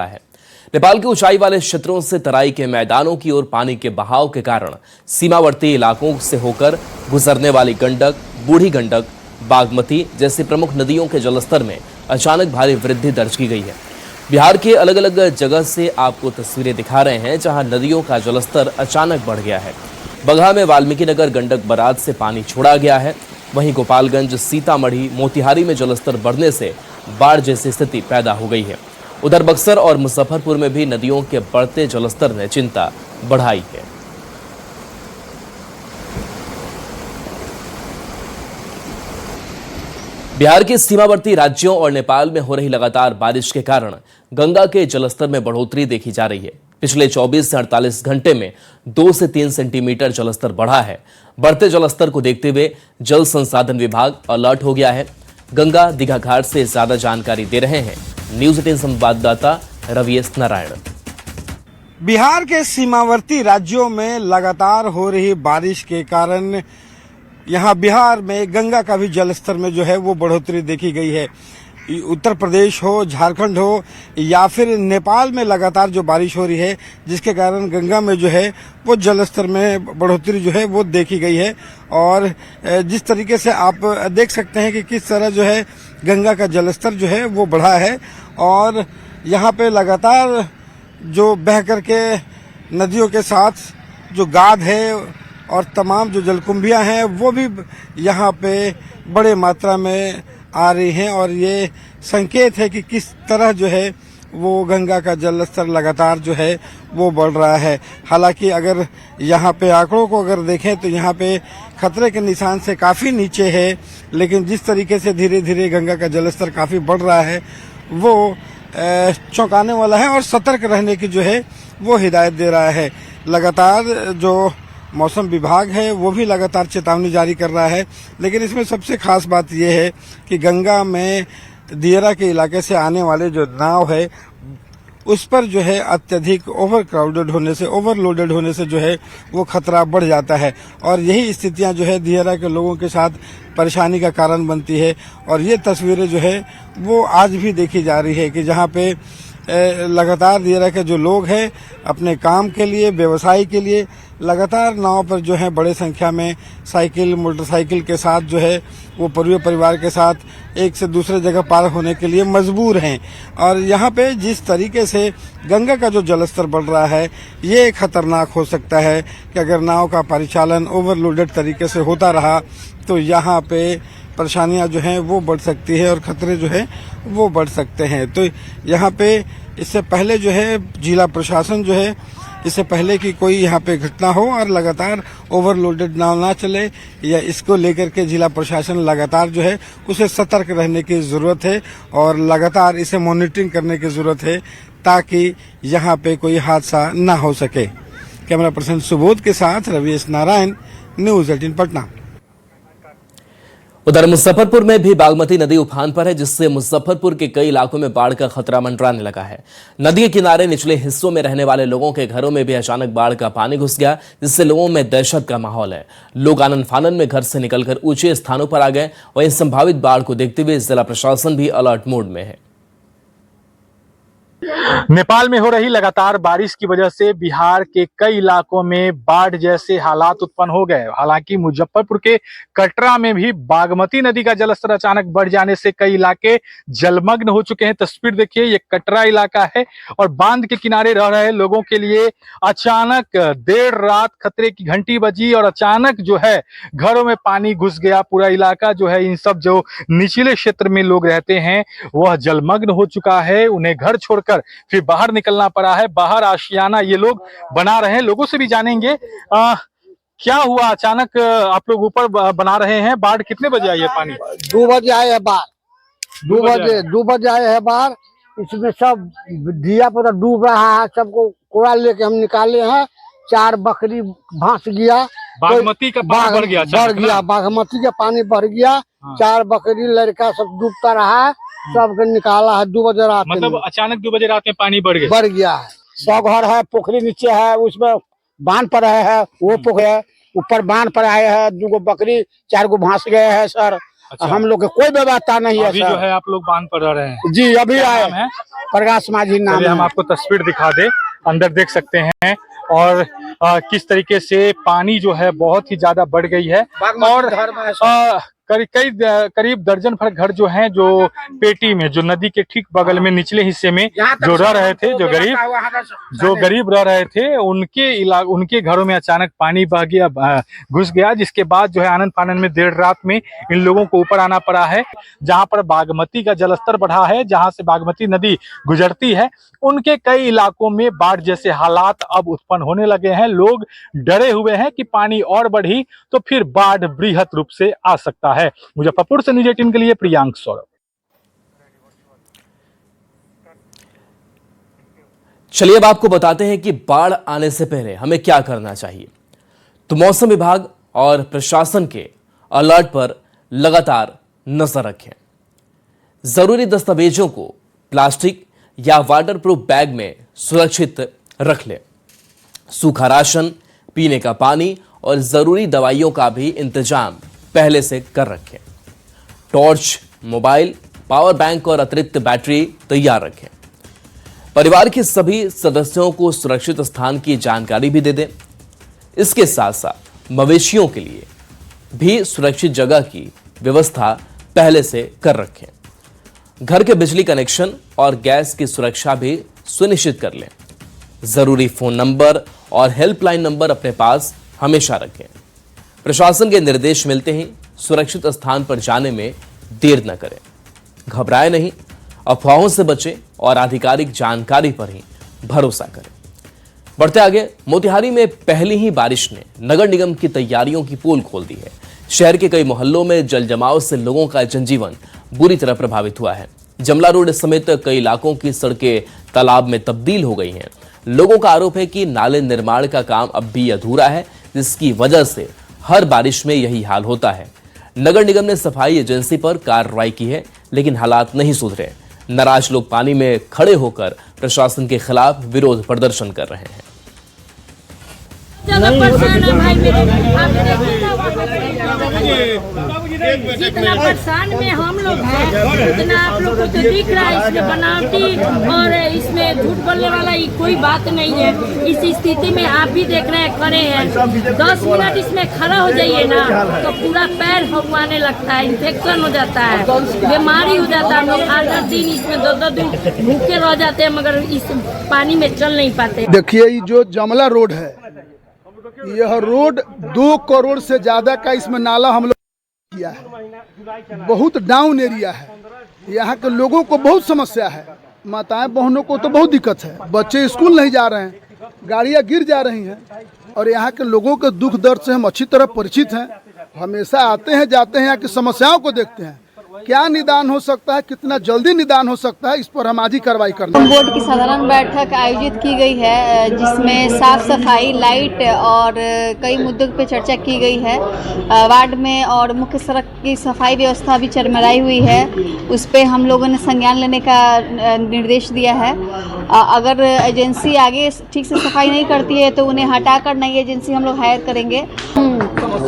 है। नेपाल के ऊंचाई वाले क्षेत्रों से तराई के मैदानों की ओर पानी के बहाव के कारण सीमावर्ती इलाकों से होकर गुजरने वाली गंडक, बूढ़ी गंडक, बागमती जैसी प्रमुख नदियों के जलस्तर में अचानक भारी वृद्धि दर्ज की गई है। बिहार के अलग अलग जगह से आपको तस्वीरें दिखा रहे हैं जहां नदियों का जलस्तर अचानक बढ़ गया है। बगहा में वाल्मीकि नगर गंडक बराज से पानी छोड़ा गया है। वहीं गोपालगंज, सीतामढ़ी, मोतिहारी में जलस्तर बढ़ने से बाढ़ जैसी स्थिति पैदा हो गई है। उधर बक्सर और मुजफ्फरपुर में भी नदियों के बढ़ते जलस्तर ने चिंता बढ़ाई है। बिहार के सीमावर्ती राज्यों और नेपाल में हो रही लगातार बारिश के कारण गंगा के जलस्तर में बढ़ोतरी देखी जा रही है। पिछले 24 से 48 घंटे में 2 से 3 सेंटीमीटर जलस्तर बढ़ा है। बढ़ते जलस्तर को देखते हुए जल संसाधन विभाग अलर्ट हो गया है। गंगा दीघा घाट से ज्यादा जानकारी दे रहे हैं न्यूज 18 संवाददाता रविएस नारायण। बिहार के सीमावर्ती राज्यों में लगातार हो रही बारिश के कारण यहाँ बिहार में गंगा का भी जलस्तर में जो है वो बढ़ोतरी देखी गई है। उत्तर प्रदेश हो, झारखंड हो या फिर नेपाल में लगातार जो बारिश हो रही है जिसके कारण गंगा में जो है वो जलस्तर में बढ़ोतरी जो है वो देखी गई है। और जिस तरीके से आप देख सकते हैं कि किस तरह जो है गंगा का जलस्तर जो है वो बढ़ा है और यहाँ पे लगातार जो बह करके नदियों के साथ जो गाद है और तमाम जो जलकुंभियां हैं वो भी यहाँ पे बड़े मात्रा में आ रही हैं और ये संकेत है कि किस तरह जो है वो गंगा का जलस्तर लगातार जो है वो बढ़ रहा है। हालांकि अगर यहाँ पे आंकड़ों को अगर देखें तो यहाँ पे खतरे के निशान से काफ़ी नीचे है, लेकिन जिस तरीके से धीरे धीरे गंगा का जलस्तर काफ़ी बढ़ रहा है वो चौंकाने वाला है और सतर्क रहने की जो है वो हिदायत दे रहा है। लगातार जो मौसम विभाग है वो भी लगातार चेतावनी जारी कर रहा है, लेकिन इसमें सबसे खास बात यह है कि गंगा में दियरा के इलाके से आने वाले जो नाव है उस पर जो है अत्यधिक ओवरक्राउडेड होने से, ओवरलोडेड होने से जो है वो खतरा बढ़ जाता है और यही स्थितियां जो है दियरा के लोगों के साथ परेशानी का कारण बनती है। और ये तस्वीरें जो है वो आज भी देखी जा रही है कि जहाँ पे लगातार दियरा के जो लोग हैं अपने काम के लिए, व्यवसाय के लिए लगातार नाव पर जो है बड़े संख्या में साइकिल, मोटरसाइकिल के साथ जो है वो पूरे परिवार के साथ एक से दूसरे जगह पार होने के लिए मजबूर हैं। और यहाँ पे जिस तरीके से गंगा का जो जलस्तर बढ़ रहा है ये खतरनाक हो सकता है कि अगर नाव का परिचालन ओवरलोडेड तरीके से होता रहा तो यहाँ पे परेशानियां जो हैं वो बढ़ सकती है और खतरे जो है वो बढ़ सकते हैं। तो यहाँ पे इससे पहले जो है जिला प्रशासन जो है इससे पहले कि कोई यहाँ पे घटना हो और लगातार ओवरलोडेड नाव ना चले या इसको लेकर के जिला प्रशासन लगातार जो है उसे सतर्क रहने की ज़रूरत है और लगातार इसे मॉनिटरिंग करने की ज़रूरत है ताकि यहाँ पे कोई हादसा ना हो सके। कैमरा पर्सन सुबोध के साथ रविएस नारायण, न्यूज 18 पटना। उधर मुजफ्फरपुर में भी बागमती नदी उफान पर है, जिससे मुजफ्फरपुर के कई इलाकों में बाढ़ का खतरा मंडराने लगा है। नदी के किनारे निचले हिस्सों में रहने वाले लोगों के घरों में भी अचानक बाढ़ का पानी घुस गया, जिससे लोगों में दहशत का माहौल है। लोग आनन फानन में घर से निकलकर ऊंचे स्थानों पर आ गए। वहीं संभावित बाढ़ को देखते हुए जिला प्रशासन भी अलर्ट मोड में है। नेपाल में हो रही लगातार बारिश की वजह से बिहार के कई इलाकों में बाढ़ जैसे हालात उत्पन्न हो गए। हालांकि मुजफ्फरपुर के कटरा में भी बागमती नदी का जलस्तर अचानक बढ़ जाने से कई इलाके जलमग्न हो चुके हैं। तस्वीर देखिए, ये कटरा इलाका है और बांध के किनारे रह रहे लोगों के लिए अचानक देर रात खतरे की घंटी बजी और अचानक जो है घरों में पानी घुस गया। पूरा इलाका जो है, इन सब जो निचले क्षेत्र में लोग रहते हैं वह जलमग्न हो चुका है। उन्हें घर छोड़कर फिर बाहर निकलना पड़ा है। बाहर आशियाना ये लोग बना रहे हैं। लोगों से भी जानेंगे क्या हुआ अचानक आप लोग ऊपर बना रहे हैं। बाढ़ कितने बजे आई है? पानी 2 बजे आए है बाढ़। 2 बजे आए है बाढ़। इसमें सब दिया पता डूब रहा है। सबको कोड़ा लेके हम निकाले हैं। 4 बकरी भांस गया। बागमती का पानी बढ़ गया। बागमती का पानी बढ़ गया। 4 बकरी लड़का सब डूबता रहा। सबके निकाला है 2 बजे रात। मतलब अचानक 2 बजे रात में पानी बढ़ गया है। 100 घर है, पोखरी नीचे है, उसमें बांध पर है वो पोखरी है। ऊपर बांध पर आए हैं 2 बकरी, 4 भांस गए हैं सर। अच्छा। हम लोग के कोई व्यवस्था नहीं है अभी जो सर। है आप लोग बांध पर रह रहे हैं। जी अभी क्या आए नाम है? प्रकाश माझी नाम चलिए हम है। आपको तस्वीर दिखा दे, अंदर देख सकते हैं और किस तरीके से पानी जो है बहुत ही ज्यादा बढ़ गई है और करीब दर्जन भर घर जो हैं जो पेटी में, जो नदी के ठीक बगल में निचले हिस्से में जो रह रहे थे, जो गरीब रह रहे थे, उनके घरों में अचानक पानी बह गया, घुस गया, जिसके बाद जो है आनन फानन में देर रात में इन लोगों को ऊपर आना पड़ा है। जहां पर बागमती का जलस्तर बढ़ा है, जहां से बागमती नदी गुजरती है, उनके कई इलाकों में बाढ़ जैसे हालात अब उत्पन्न होने लगे हैं। लोग डरे हुए हैं कि पानी और बढ़ी तो फिर बाढ़ बृहत रूप से आ सकता है। मुजफ्फरपुर से न्यूज 18 के लिए प्रियांक सौरभ। चलिए अब आपको बताते हैं कि बाढ़ आने से पहले हमें क्या करना चाहिए। तो मौसम विभाग और प्रशासन के अलर्ट पर लगातार नजर रखें। जरूरी दस्तावेजों को प्लास्टिक या वाटरप्रूफ बैग में सुरक्षित रख लें। सूखा राशन, पीने का पानी और जरूरी दवाइयों का भी इंतजाम पहले से कर रखें। टॉर्च, मोबाइल, पावर बैंक और अतिरिक्त बैटरी तैयार रखें। परिवार के सभी सदस्यों को सुरक्षित स्थान की जानकारी भी दे दें। इसके साथ साथ मवेशियों के लिए भी सुरक्षित जगह की व्यवस्था पहले से कर रखें। घर के बिजली कनेक्शन और गैस की सुरक्षा भी सुनिश्चित कर लें। जरूरी फोन नंबर और हेल्पलाइन नंबर अपने पास हमेशा रखें। प्रशासन के निर्देश मिलते ही सुरक्षित स्थान पर जाने में देर न करें। घबराएं नहीं, अफवाहों से बचें और आधिकारिक जानकारी पर ही भरोसा करें। बढ़ते आगे, मोतिहारी में पहली ही बारिश ने नगर निगम की तैयारियों की पोल खोल दी है। शहर के कई मोहल्लों में जल जमाव से लोगों का जनजीवन बुरी तरह प्रभावित हुआ है। जमला रोड समेत कई इलाकों की सड़कें तालाब में तब्दील हो गई हैं। लोगों का आरोप है कि नाले निर्माण का काम अब भी अधूरा है, जिसकी वजह से हर बारिश में यही हाल होता है। नगर निगम ने सफाई एजेंसी पर कार्रवाई की है, लेकिन हालात नहीं सुधरे। नाराज लोग पानी में खड़े होकर प्रशासन के खिलाफ विरोध प्रदर्शन कर रहे हैं। जितना परेशान में हम लोग हैं, उतना आप लोग को तो दिख रहा है। इसमें बनावटी और इसमें झूठ बोलने वाला ये कोई बात नहीं है। इस स्थिति में आप भी देख रहे हैं, खड़े हैं। 10 मिनट इसमें खड़ा हो जाइए ना तो पूरा पैर हगवाने लगता है, इन्फेक्शन हो जाता है, बीमारी हो जाता है। हम लोग 8-8 दिन इसमें 2-2 दिन भूखे रह जाते हैं, मगर इस पानी में चल नहीं पाते। देखिए, ये जो जमला रोड है, यह रोड 2 करोड़ से ज्यादा का इसमें नाला हम लोग किया है। बहुत डाउन एरिया है। यहाँ के लोगों को बहुत समस्या है। माताएं बहनों को तो बहुत दिक्कत है। बच्चे स्कूल नहीं जा रहे हैं, गाड़ियाँ गिर जा रही हैं। और यहाँ के लोगों के दुख दर्द से हम अच्छी तरह परिचित हैं। हमेशा आते हैं, जाते हैं, यहाँ की समस्याओं को देखते हैं। क्या निदान हो सकता है, कितना जल्दी निदान हो सकता है, इस पर हम आज ही कार्रवाई करना है। बोर्ड की साधारण बैठक आयोजित की गई है, जिसमें साफ सफाई, लाइट और कई मुद्दों पर चर्चा की गई है। वार्ड में और मुख्य सड़क की सफाई व्यवस्था भी चरमराई हुई है, उस पर हम लोगों ने संज्ञान लेने का निर्देश दिया है। अगर एजेंसी आगे ठीक से सफाई नहीं करती है तो उन्हें हटाकर नई एजेंसी हम लोग हायर करेंगे।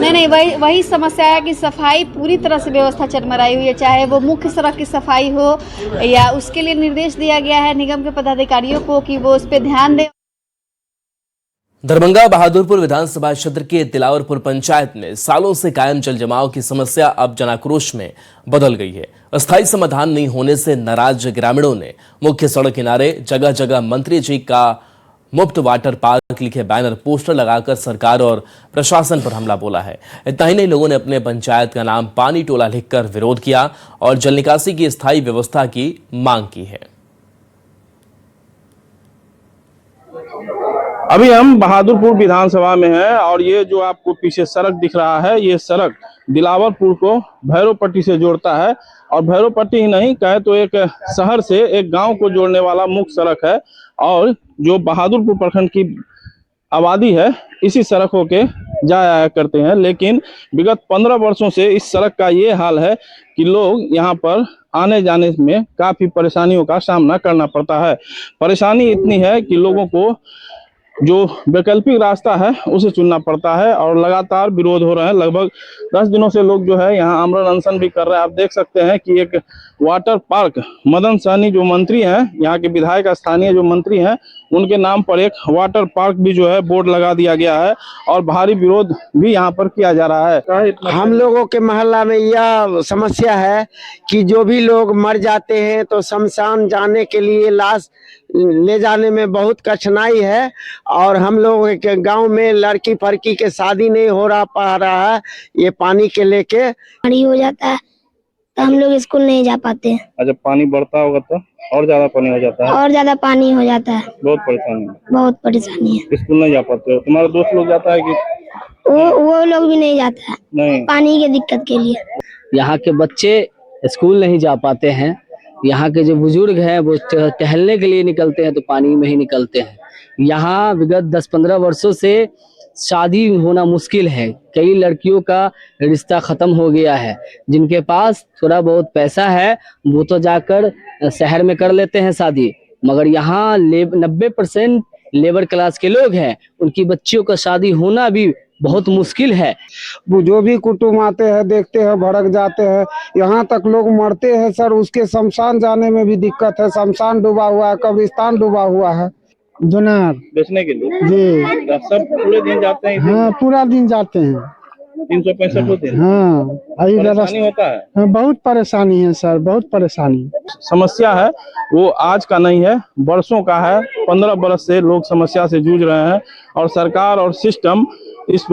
नहीं, वही समस्या है कि सफाई पूरी तरह से व्यवस्था चरमराई हुई है, चाहे वो मुख्य सड़क की सफाई हो या उसके लिए निर्देश दिया गया है निगम के पदाधिकारियों को कि वो उस पर ध्यान दें। दरभंगा बहादुरपुर विधानसभा क्षेत्र के दिलावरपुर पंचायत में सालों से कायम जल जमाव की समस्या अब जनाक्रोश में बदल गई है। अस्थायी समाधान नहीं होने से नाराज ग्रामीणों ने मुख्य सड़क किनारे जगह जगह मंत्री जी का मुफ्त वाटर पार्क लिखे बैनर, पोस्टर लगाकर सरकार और प्रशासन पर हमला बोला है। इतना ही नहीं, लोगों ने अपने पंचायत का नाम पानी टोला लिखकर विरोध किया और जल निकासी की स्थायी व्यवस्था की मांग की है। अभी हम बहादुरपुर विधानसभा में हैं और ये जो आपको पीछे सड़क दिख रहा है, ये सड़क दिलावरपुर को भैरवपट्टी से जोड़ता है। और भैरवपट्टी ही नहीं कहे तो एक शहर से एक गांव को जोड़ने वाला मुख्य सड़क है। और जो बहादुरपुर प्रखंड की आबादी है इसी सड़क होके जाया करते हैं। लेकिन विगत 15 वर्षों से इस सड़क का ये हाल है कि लोग यहाँ पर आने जाने में काफी परेशानियों का सामना करना पड़ता है। परेशानी इतनी है कि लोगों को जो वैकल्पिक रास्ता है उसे चुनना पड़ता है और लगातार विरोध हो रहे हैं। लगभग 10 दिनों से लोग जो है यहाँ आमरण अनशन भी कर रहे हैं। आप देख सकते हैं कि एक वाटर पार्क मदन सहनी जो मंत्री हैं, यहाँ के विधायक स्थानीय जो मंत्री हैं, उनके नाम पर एक वाटर पार्क भी जो है बोर्ड लगा दिया गया है और भारी विरोध भी यहाँ पर किया जा रहा है। हम लोगों के मोहल्ला में यह समस्या है कि जो भी लोग मर जाते हैं तो शमशान जाने के लिए लाश ले जाने में बहुत कठिनाई है और हम लोग के गांव में लड़की फड़की के शादी नहीं हो पा रहा है ये पानी के लेके। पानी हो जाता है तो हम लोग स्कूल नहीं जा पाते हैं। जब पानी बढ़ता होगा तो और ज्यादा पानी हो जाता है। और ज्यादा पानी हो जाता है। बहुत परेशानी है। बहुत परेशानी है। स्कूल नहीं जा पाते हो? तुम्हारा दोस्त लोग जाता है कि वो लोग भी नहीं जाता है। नहीं, पानी की दिक्कत के लिए। यहाँ के बच्चे स्कूल नहीं जा पाते हैं। यहाँ के जो बुजुर्ग हैं वो टहलने के लिए निकलते हैं तो पानी में ही निकलते हैं। यहाँ विगत 10-15 वर्षों से शादी होना मुश्किल है। कई लड़कियों का रिश्ता खत्म हो गया है। जिनके पास थोड़ा बहुत पैसा है वो तो जाकर शहर में कर लेते हैं शादी, मगर यहाँ 90% लेबर क्लास के लोग हैं, उनकी बच्चियों का शादी होना भी बहुत मुश्किल है। जो भी कुटुंब आते हैं देखते हैं भड़क जाते हैं। यहाँ तक लोग मरते हैं सर, उसके शमशान जाने में भी दिक्कत है। शमशान डूबा हुआ है, कब्रिस्तान डूबा हुआ है। जुनार बेचने के लिए जी सब पूरे दिन जाते हैं। हाँ, पूरा दिन जाते हैं। 365 दिन। हाँ, परेशानी होता है। हाँ, बहुत परेशानी है सर, बहुत परेशानी। समस्या है वो आज का नहीं है, वर्षों का है। 15 बरस से लोग समस्या से जूझ रहे हैं और सरकार और सिस्टम इस